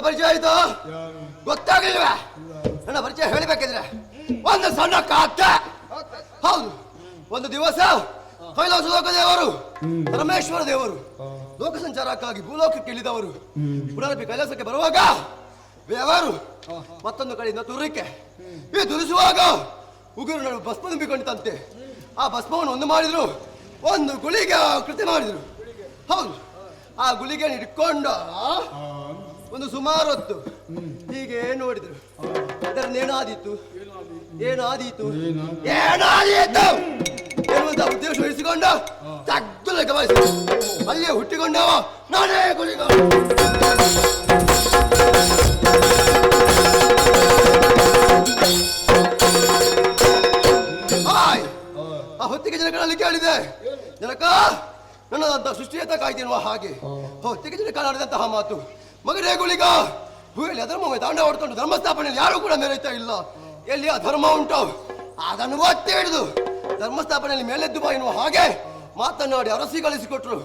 ಪರಿಚಯ ಆಯ್ತು ಗೊತ್ತಾಗಲಿಲ್ವ? ನನ್ನ ಪರಿಚಯ ಹೇಳಿಬೇಕಿದ್ರೆ ಒಂದು ಸಣ್ಣ ಕಾತೆ. ಹೌದು, ಒಂದು ದಿವಸ ಕೈಲಾಸ ಲೋಕ ದೇವರು ಪರಮೇಶ್ವರ ದೇವರು ಲೋಕ ಸಂಚಾರಕ್ಕಾಗಿ ಭೂಲೋಕಕ್ಕೆ ಇಳಿದವರು ಪುನರಪಿ ಕೈಲಾಸಕ್ಕೆ ಬರುವಾಗ ದೇವರು ಮತ್ತೊಂದು ಕಡೆಯಿಂದ ತುರ್ರಿಕೆ ಈ ತುರಿಸುವಾಗ ಉಗುರು ನಡುವೆ ಭಸ್ಮ ತುಂಬಿಕೊಂಡಿತಂತೆ. ಆ ಭಸ್ಮವನ್ನು ಒಂದು ಮಾಡಿದ್ರು, ಒಂದು ಗುಳಿಗೆ ಕೃತಿ ಮಾಡಿದ್ರು. ಹೌದು, ಆ ಗುಳಿಗೆ ಇಟ್ಕೊಂಡು ಒಂದು ಸುಮಾರು ಹೊತ್ತು ಹೀಗೆ ನೋಡಿದ್ರು. ಅದರನ್ನೇನಾದೀತು ಏನಾದೀತು ಏನಾದೀತು ಎನ್ನುವಂತ ಉದ್ದೇಶ ಇರಿಸಿಕೊಂಡು ತಗ್ಗುಲೆ ಗಮನಿಸಿ ಅಲ್ಲಿಯೇ ಹುಟ್ಟಿಕೊಂಡವ ನಾನೇ ಗುಳಿಗ. ಆ ಹೊತ್ತಿಗೆ ಜನಗಳಲ್ಲಿ ಕೇಳಿದೆ, ಜನಕ ನನ್ನದಂತ ಸೃಷ್ಟಿಯತ್ತ ಕಾಯ್ತಿರುವ ಹಾಗೆ ಹೊತ್ತಿಗೆ ಜನಕ ಆಡಿದಂತಹ ಮಾತು, ಮಗನೇ ಗುಳಿಗ, ಭೂಮಿಯಲ್ಲಿ ಅಧರ್ಮ ತಾಂಡ ಹೊಡ್ಕೊಂಡು ಧರ್ಮ ಸ್ಥಾಪನೆಯಲ್ಲಿ ಯಾರು ಕೂಡ ಮೇಲೈತಾ ಇಲ್ಲ. ಎಲ್ಲಿ ಅಧರ್ಮ ಉಂಟು ಅದನ್ನು ಒತ್ತಿ ಹಿಡಿದು ಧರ್ಮ ಸ್ಥಾಪನೆಯಲ್ಲಿ ಮೇಲೆದ್ದು ಬಾ ಎನ್ನುವ ಹಾಗೆ ಮಾತನಾಡಿ ಅರಸಿ ಕಳಿಸಿಕೊಟ್ರು.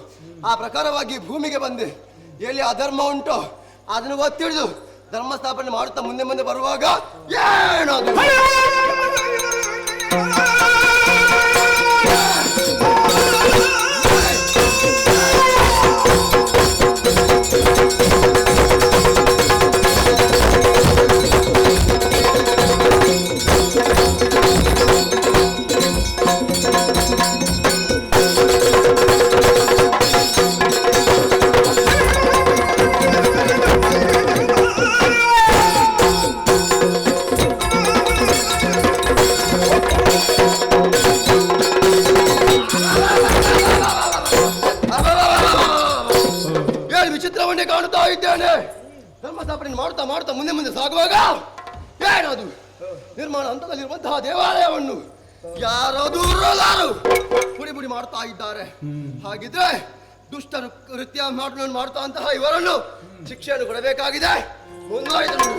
ಆ ಪ್ರಕಾರವಾಗಿ ಭೂಮಿಗೆ ಬಂದೆ. ಎಲ್ಲಿ ಅಧರ್ಮ ಉಂಟು ಅದನ್ನು ಒತ್ತಿ ಹಿಡಿದು ಧರ್ಮ ಸ್ಥಾಪನೆ ಮಾಡುತ್ತಾ ಮುಂದೆ ಮುಂದೆ ಬರುವಾಗ ಏನದು ಕಾಣುತ್ತಾ ಇದ್ದೇನೆ. ಧರ್ಮ ಸ್ಥಾಪನೆ ಮಾಡುತ್ತಾ ಮಾಡುತ್ತಾ ಮುಂದೆ ಮುಂದೆ ಸಾಗುವಾಗ ಏನದು ನಿರ್ಮಾಣ ಹಂತದಲ್ಲಿರುವಂತಹ ದೇವಾಲಯವನ್ನು ಯಾರೋ ದೂರಲಾರು ಪುಡಿ ಪುಡಿ ಮಾಡುತ್ತಾ ಇದ್ದಾರೆ. ಹಾಗಿದ್ರೆ ದುಷ್ಟರು ಕೃತ್ಯ ಮಾಡುತ್ತಾ ಅಂತಹ ಇವರನ್ನು ಶಿಕ್ಷೆಯನ್ನು ಕೊಡಬೇಕಾಗಿದೆ. ಮುಂದುವರಿದು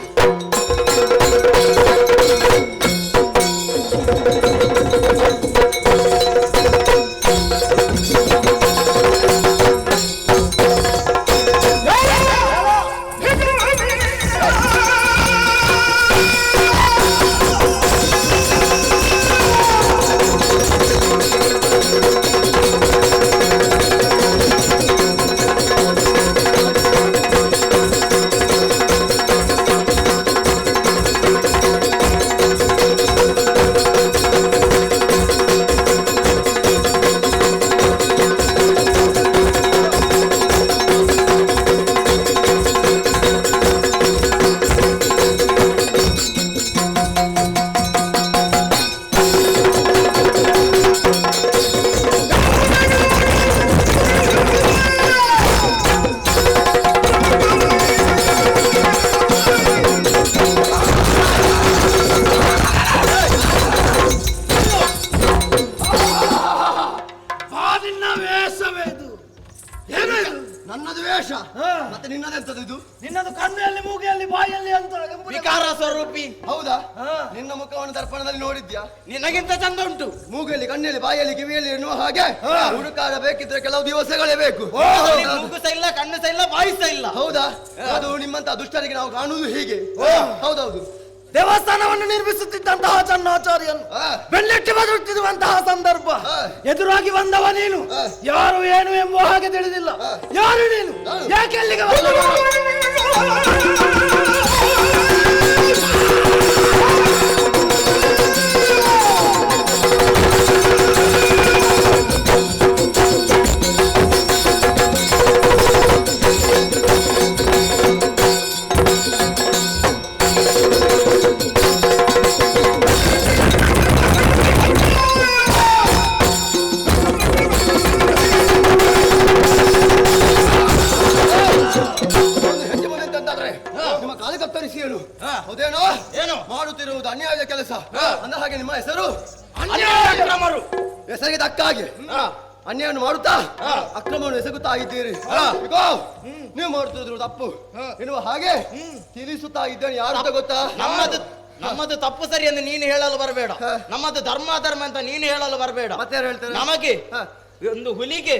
ನನ್ನದು ವೇಷ ಮತ್ತೆ ನಿನ್ನದೆಂತದ್ದು? ಇದು ನಿನ್ನದು ಕಣ್ಣಲ್ಲಿ ಮೂಗಿಯಲ್ಲಿ ಬಾಯಲ್ಲಿ ಅಂತ ವಿಕಾರ ಸ್ವರೂಪಿ. ಹೌದಾ? ನಿನ್ನ ಮುಖವನ್ನು ದರ್ಪಣದಲ್ಲಿ ನೋಡಿದ್ಯಾ? ನಿನಗಿಂತ ಚಂದ ಉಂಟು. ಮೂಗಲ್ಲಿ ಕಣ್ಣಲ್ಲಿ ಬಾಯಲ್ಲಿ ಕಿವಿಯಲ್ಲಿ ಎನ್ನುವ ಹಾಗೆ ಹುಡುಕಾಡಬೇಕಿದ್ರೆ ಕೆಲವು ದಿವಸಗಳೇ ಬೇಕು. ಮೂಗು ಸಹ ಇಲ್ಲ, ಕಣ್ಣು ಸಹ ಇಲ್ಲ, ಬಾಯಿ ಸಹ ಇಲ್ಲ. ಹೌದಾ? ಅದು ನಿಮ್ಮಂತ ದುಷ್ಟರಿಗೆ ನಾವು ಕಾಣುವುದು ಹೀಗೆ. ಹೌದೌದು. ದೇವಸ್ಥಾನವನ್ನು ನಿರ್ಮಿಸುತ್ತಿದ್ದಂತಹ ಚನ್ನಾಚಾರ್ಯನು ಬೆಳ್ಳೆಟ್ಟಿ ಬದುಕುತ್ತಿರುವಂತಹ ಸಂದರ್ಭ ಎದುರಾಗಿ ಬಂದವ ನೀನು. ಯಾರು ಏನು ಎಂಬುವ ಹಾಗೆ ತಿಳಿದಿಲ್ಲ. ಯಾರು ನೀನು? ಯಾಕೆ ಅಲ್ಲಿಗೆ ಹೌದೇನೋ? ಏನು ಮಾಡುತ್ತಿರುವುದು ಅನ್ಯಾಯ ಕೆಲಸ. ಅಂದ ಹಾಗೆ ನಿಮ್ಮ ಹೆಸರು ಅನ್ಯಾಯಕ್ರಮರು. ಹೆಸರಿಗೆ ತಕ್ಕ ಹಾಗೆ ಅನ್ಯಾಯವನ್ನು ಮಾಡುತ್ತಾ ಅಕ್ರಮವನ್ನು ಎಸಗುತ್ತಾ ಇದ್ದೀರಿ. ಈಗ ನೀವು ಮಾಡುತ್ತಿದ್ರು ತಪ್ಪು ಎನ್ನುವ ಹಾಗೆ ತಿಳಿಸುತ್ತಾ ಇದ್ದೇನೆ. ಯಾರು ಅಂತ ಗೊತ್ತಾ? ನಮ್ಮದು ತಪ್ಪು ಸರಿ ಎಂದು ನೀನು ಹೇಳಲು ಬರಬೇಡ. ನಮ್ಮದು ಧರ್ಮ ಅಂತ ನೀನು ಹೇಳಲು ಬರಬೇಡ. ಮತ್ತೆ ಹೇಳ್ತಾರೆ ನಮಗೆ ಒಂದು ಹುಲಿಗೆ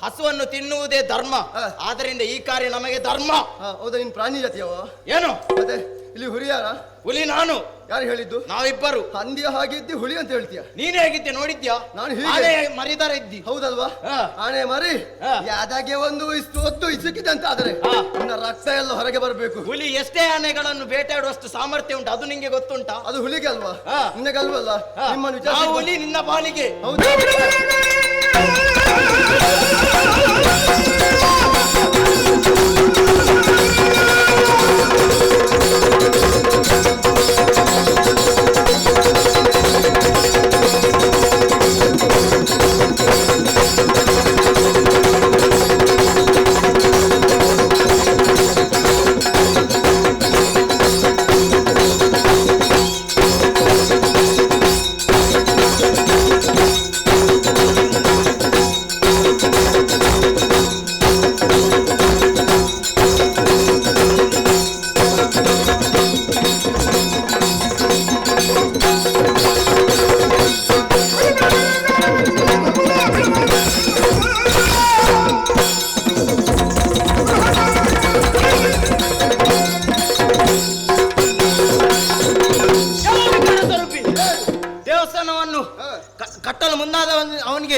ಹಸುವನ್ನು ತಿನ್ನುವುದೇ ಧರ್ಮ. ಆದ್ದರಿಂದ ಈ ಕಾರ್ಯ ನಮಗೆ ಧರ್ಮ. ಹೌದಾ? ನಿನ್ ಪ್ರಾಣಿ ಜಾತಿಯವ ಏನು? ಮತ್ತೆ ಇಲ್ಲಿ ಹುಲಿಯಾರ? ಹುಲಿ ನಾನು. ಯಾರು ಹೇಳಿದ್ದು? ನಾವಿಬ್ಬರು. ಹಂದಿಯ ಹಾಗಿದ್ದಿ ಹುಲಿ ಅಂತ ಹೇಳ್ತೀಯ? ನೀನೇ ಹೇಗಿದ್ದೆ ನೋಡಿದ್ಯಾ? ನಾನು ಹೀಗೆ ಮರಿದಾರ ಇದ್ದಿ. ಹೌದಲ್ವಾ? ಆನೆ ಮರಿ ಯಾದಾಗೆ ಒಂದು ಇಷ್ಟು ಇಸುಕಿದೆ ಅಂತ ಆದ್ರೆ ನನ್ನ ರಕ್ತ ಎಲ್ಲ ಹೊರಗೆ ಬರಬೇಕು. ಹುಲಿ ಎಷ್ಟೇ ಆನೆಗಳನ್ನು ಬೇಟೆಯಾಡುವಷ್ಟು ಸಾಮರ್ಥ್ಯ ಉಂಟು, ಅದು ನಿಂಗೆ ಗೊತ್ತುಂಟಾ? ಅದು ಹುಲಿಗೆ ಅಲ್ವಾ? ನಿನಗಲ್ವಲ್ಲ? ನಿಮ್ಮನ್ನು ವಿಚಾರ ಹುಲಿ ನಿನ್ನ ಪಾಲಿಗೆ. ಹೌದಾ? ಕಟ್ಟಲು ಮುಂದಾದ ಅವನಿಗೆ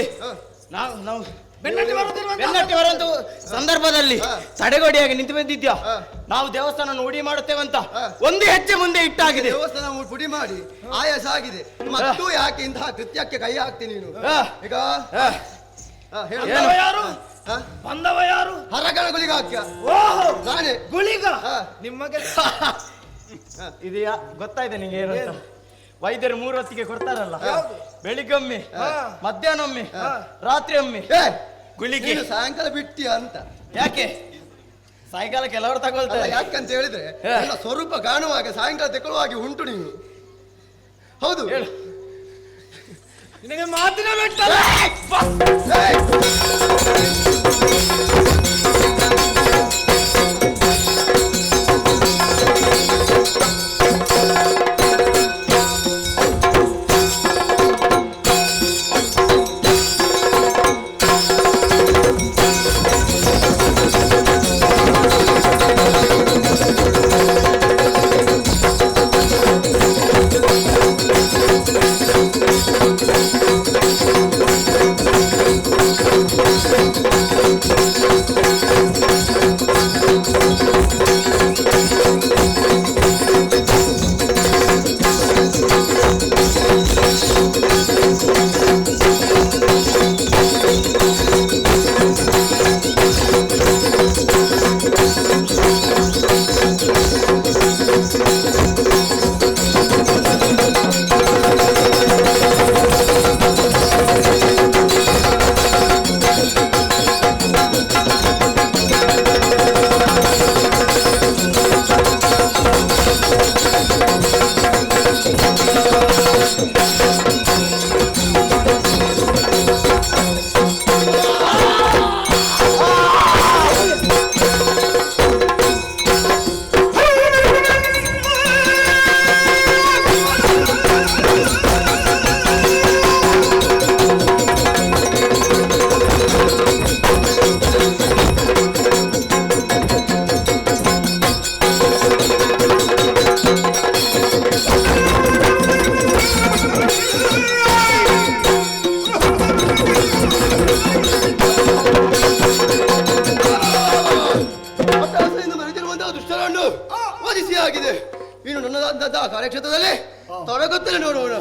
ನಾವು ಬೆನ್ನಟ್ಟಿ ಬರುವಂತ ಸಂದರ್ಭದಲ್ಲಿ ತಡೆಗೋಡಿಯಾಗಿ ನಿಂತು ಬಂದಿದ್ಯಾ? ನಾವು ದೇವಸ್ಥಾನ ಉಡಿ ಮಾಡುತ್ತೇವಂತ ಒಂದು ಹೆಜ್ಜೆ ಮುಂದೆ ಇಟ್ಟಾಗಿದೆ. ದೇವಸ್ಥಾನ ಪುಡಿ ಮಾಡಿ ಆಯಾಸ ಆಗಿದೆ. ಮತ್ತು ಯಾಕೆ ಇಂತಹ ಕೃತ್ಯಕ್ಕೆ ಕೈ ಹಾಕ್ತೀನಿ ನೀನು? ಈಗ ಬಂದವ ಯಾರು? ಹರಗಣ ಗುಲಿಗ ಹಾಕ್ಯ. ಓಹೋ, ನಾನೇ ಗುಳಿಗ. ನಿಮಗೆ ಇದೆಯಾ? ಗೊತ್ತಾಯ್ತು ನಿಂಗೆ ಏನು ಅಂತ? ವೈದ್ಯರು 3 ಹೊತ್ತಿಗೆ ಕೊಡ್ತಾರಲ್ಲ, ಬೆಳಿಗ್ಗೊಮ್ಮೆ, ಮಧ್ಯಾಹ್ನೊಮ್ಮೆ, ರಾತ್ರಿ ಒಮ್ಮೆ ಗುಳಿಗೆ. ಸಾಯಂಕಾಲ ಬಿಟ್ಟಿಯ ಅಂತ? ಯಾಕೆ ಸಾಯಂಕಾಲ ಕೆಲವರು ತಗೊಳ್ತಾರೆ. ಯಾಕಂತ ಹೇಳಿದ್ರೆ ನನ್ನ ಸ್ವರೂಪ ಕಾಣುವಾಗ ಸಾಯಂಕಾಲ ತಗೊಳ್ಳುವಾಗಿ ಉಂಟು ನೀನು. ಹೌದು, ನಿನಗೆ ಮಾತಿನ ಬೆಟ್ಟ. ಇನ್ನು ನನ್ನದಾದಂತಹ ಕಾರ್ಯಕ್ಷೇತ್ರದಲ್ಲಿ ತೊಡಗುತ್ತಲೇ ನೋಡೋಣ.